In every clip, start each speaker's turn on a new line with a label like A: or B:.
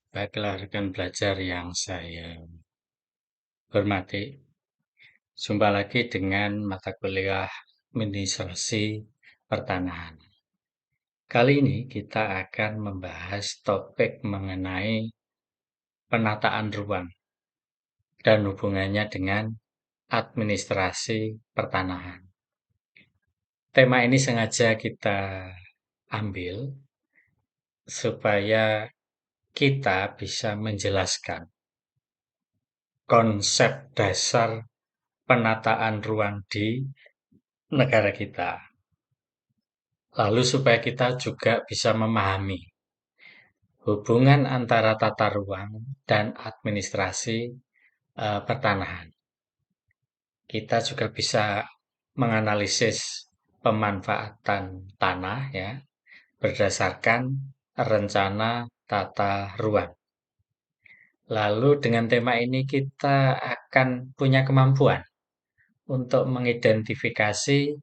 A: Baiklah rekan belajar yang saya hormati, jumpa lagi dengan mata kuliah Administrasi Pertanahan. Kali ini kita akan membahas topik mengenai penataan ruang dan hubungannya dengan administrasi pertanahan. Tema ini sengaja kita ambil supaya kita bisa menjelaskan konsep dasar penataan ruang di negara kita. Lalu supaya kita juga bisa memahami hubungan antara tata ruang dan administrasi pertanahan. Kita juga bisa menganalisis pemanfaatan tanah ya berdasarkan rencana tata ruang. Lalu dengan tema ini kita akan punya kemampuan untuk mengidentifikasi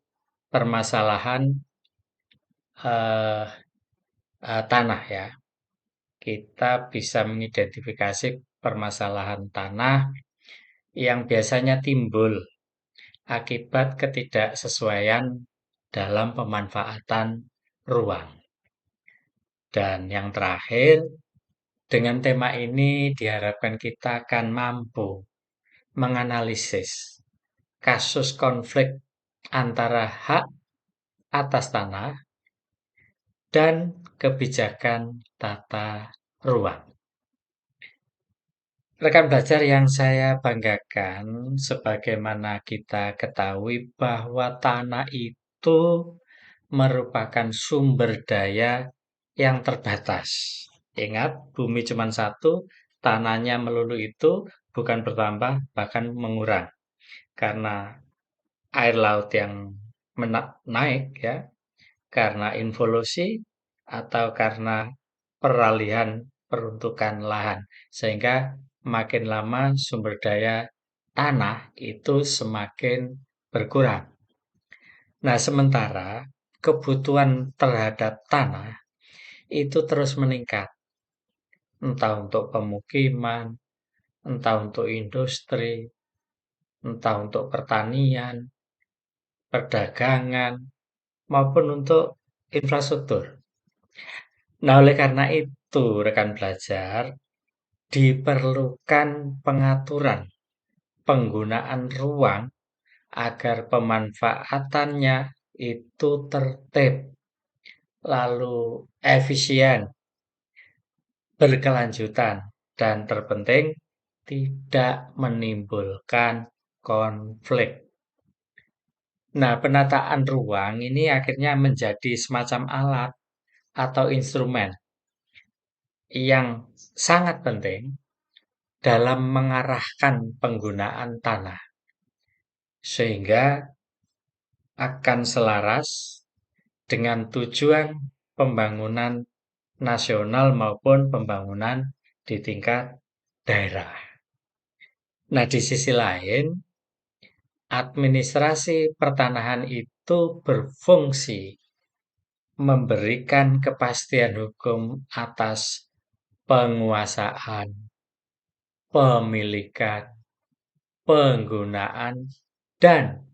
A: permasalahan eh, tanah ya. Kita bisa mengidentifikasi permasalahan tanah yang biasanya timbul akibat ketidaksesuaian dalam pemanfaatan ruang. Dan yang terakhir, dengan tema ini diharapkan kita akan mampu menganalisis kasus konflik antara hak atas tanah dan kebijakan tata ruang. Rekan belajar yang saya banggakan, sebagaimana kita ketahui bahwa tanah itu merupakan sumber daya yang terbatas. Ingat, bumi cuma satu, tanahnya melulu itu bukan bertambah, bahkan mengurang. Karena air laut yang naik ya, karena involusi atau karena peralihan peruntukan lahan. Sehingga makin lama sumber daya tanah itu semakin berkurang. Nah, sementara kebutuhan terhadap tanah itu terus meningkat. Entah untuk pemukiman, entah untuk industri, entah untuk pertanian, perdagangan, maupun untuk infrastruktur. Nah, oleh karena itu, rekan belajar, diperlukan pengaturan penggunaan ruang agar pemanfaatannya itu tertib, lalu efisien, berkelanjutan, dan terpenting tidak menimbulkan konflik. Nah, penataan ruang ini akhirnya menjadi semacam alat atau instrumen yang sangat penting dalam mengarahkan penggunaan tanah, sehingga akan selaras dengan tujuan pembangunan nasional maupun pembangunan di tingkat daerah. Nah, di sisi lain, administrasi pertanahan itu berfungsi memberikan kepastian hukum atas penguasaan, pemilikan, penggunaan, dan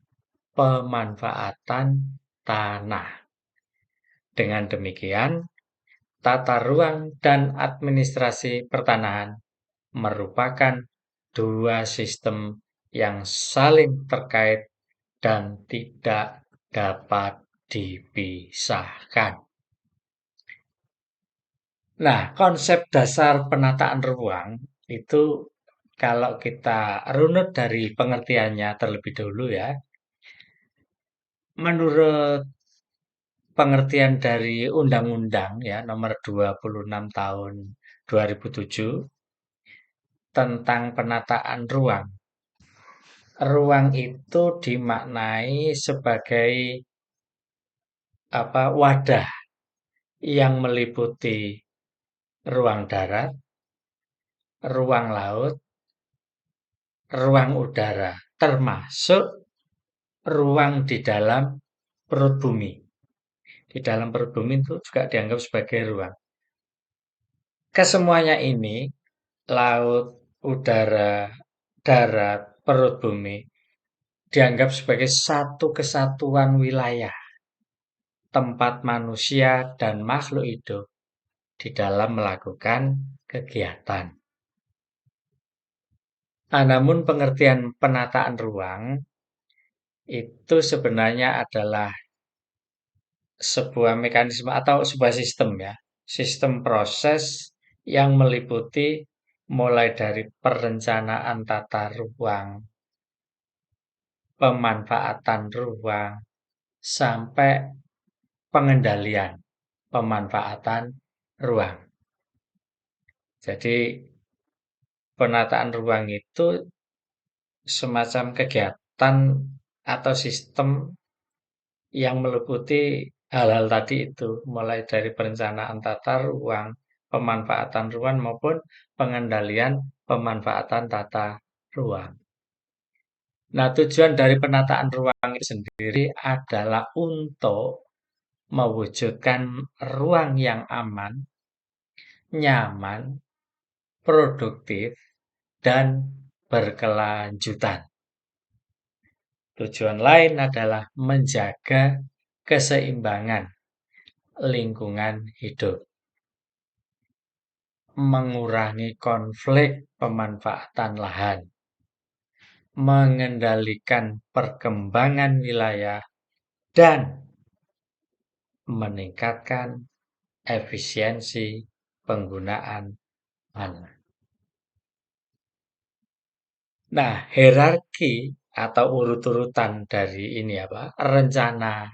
A: pemanfaatan tanah. Dengan demikian, tata ruang dan administrasi pertanahan merupakan dua sistem yang saling terkait dan tidak dapat dipisahkan. Nah, konsep dasar penataan ruang itu kalau kita runut dari pengertiannya terlebih dahulu ya, menurut pengertian dari Undang-Undang ya Nomor 26 Tahun 2007 tentang penataan ruang. Ruang itu dimaknai sebagai wadah yang meliputi ruang darat, ruang laut, ruang udara, termasuk ruang di dalam perut bumi. Di dalam perut bumi itu juga dianggap sebagai ruang. Kesemuanya ini, laut, udara, darat, perut bumi, dianggap sebagai satu kesatuan wilayah tempat manusia dan makhluk hidup di dalam melakukan kegiatan. Nah, namun pengertian penataan ruang itu sebenarnya adalah sebuah mekanisme atau sebuah sistem ya. Sistem proses yang meliputi mulai dari perencanaan tata ruang, pemanfaatan ruang, sampai pengendalian pemanfaatan ruang. Jadi penataan ruang itu semacam kegiatan atau sistem yang meliputi hal-hal tadi itu, mulai dari perencanaan tata ruang, pemanfaatan ruang maupun pengendalian pemanfaatan tata ruang. Nah, tujuan dari penataan ruang itu sendiri adalah untuk mewujudkan ruang yang aman, nyaman, produktif, dan berkelanjutan. Tujuan lain adalah menjaga keseimbangan lingkungan hidup, mengurangi konflik pemanfaatan lahan, mengendalikan perkembangan wilayah, dan meningkatkan efisiensi penggunaan tanah. Nah, hierarki atau urut-urutan dari ini apa? Rencana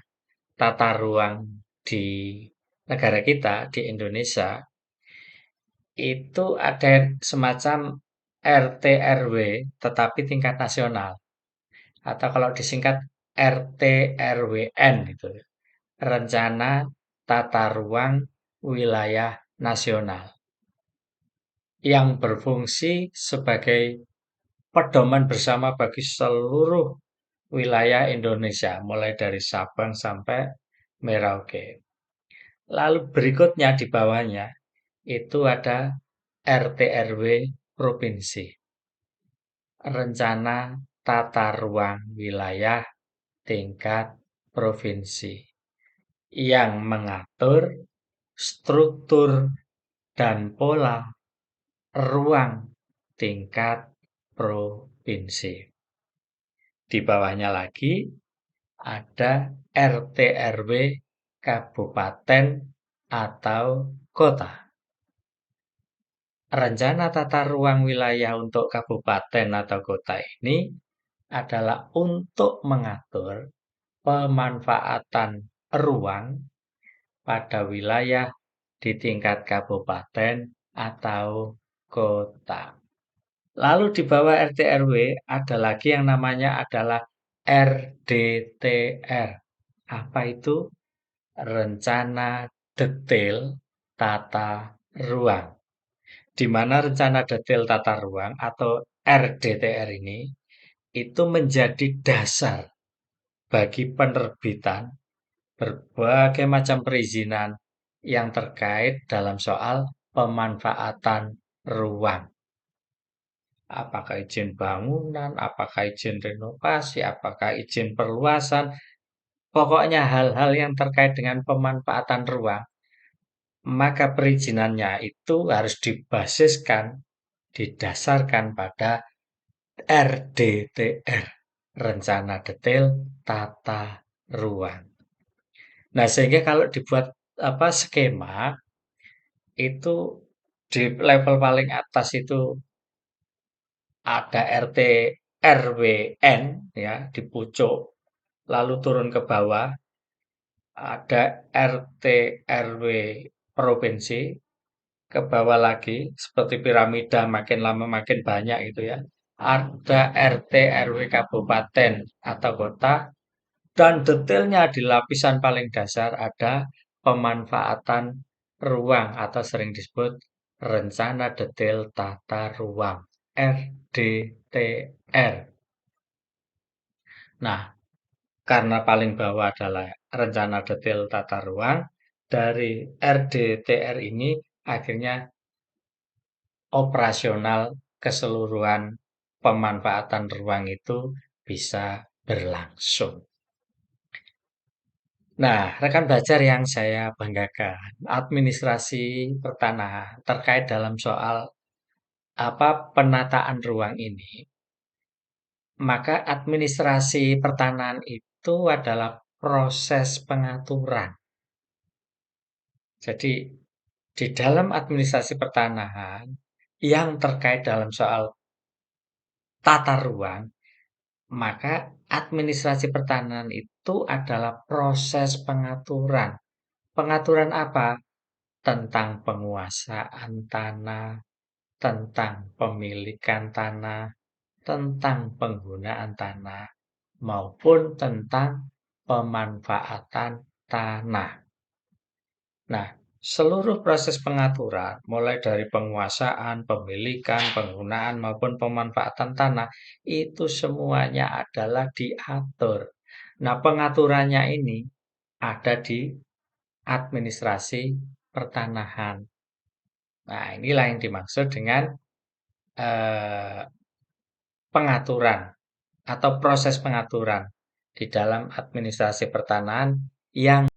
A: tata ruang di negara kita di Indonesia itu ada semacam RT RW tetapi tingkat nasional atau kalau disingkat RT RWN gitu. Rencana Tata Ruang Wilayah Nasional yang berfungsi sebagai pedoman bersama bagi seluruh wilayah Indonesia mulai dari Sabang sampai Merauke. Lalu berikutnya di bawahnya itu ada RT RW provinsi. Rencana Tata Ruang Wilayah tingkat provinsi yang mengatur struktur dan pola ruang tingkat provinsi. Di bawahnya lagi ada RT RW kabupaten atau kota. Rencana tata ruang wilayah untuk kabupaten atau kota ini adalah untuk mengatur pemanfaatan ruang pada wilayah di tingkat kabupaten atau kota. Lalu di bawah RT RW ada lagi yang namanya adalah RDTR. Apa itu? Rencana Detail Tata Ruang. Di mana rencana detail tata ruang atau RDTR ini itu menjadi dasar bagi penerbitan berbagai macam perizinan yang terkait dalam soal pemanfaatan ruang. Apakah izin bangunan, apakah izin renovasi, apakah izin perluasan, pokoknya hal-hal yang terkait dengan pemanfaatan ruang, maka perizinannya itu harus didasarkan pada RDTR, Rencana Detail Tata Ruang. Nah, sehingga kalau dibuat skema itu di level paling atas itu ada RT RWN ya di pucuk, lalu turun ke bawah ada RT RW provinsi, ke bawah lagi seperti piramida makin lama makin banyak itu ya. Ada RT RW kabupaten atau kota dan detailnya di lapisan paling dasar ada pemanfaatan ruang atau sering disebut rencana detail tata ruang RDTR. Nah, karena paling bawah adalah rencana detail tata ruang, dari RDTR ini akhirnya operasional keseluruhan pemanfaatan ruang itu bisa berlangsung. Nah, rekan belajar yang saya banggakan, administrasi pertanahan terkait dalam soal penataan ruang ini, maka administrasi pertanahan itu adalah proses pengaturan. Jadi, di dalam administrasi pertanahan yang terkait dalam soal tata ruang, maka administrasi pertanahan itu adalah proses pengaturan. Pengaturan apa? Tentang penguasaan tanah, tentang pemilikan tanah, tentang penggunaan tanah, maupun tentang pemanfaatan tanah. Nah, seluruh proses pengaturan, mulai dari penguasaan, pemilikan, penggunaan, maupun pemanfaatan tanah, itu semuanya adalah diatur. Nah, pengaturannya ini ada di administrasi pertanahan. Nah, inilah yang dimaksud dengan eh, pengaturan atau proses pengaturan di dalam administrasi pertanahan yang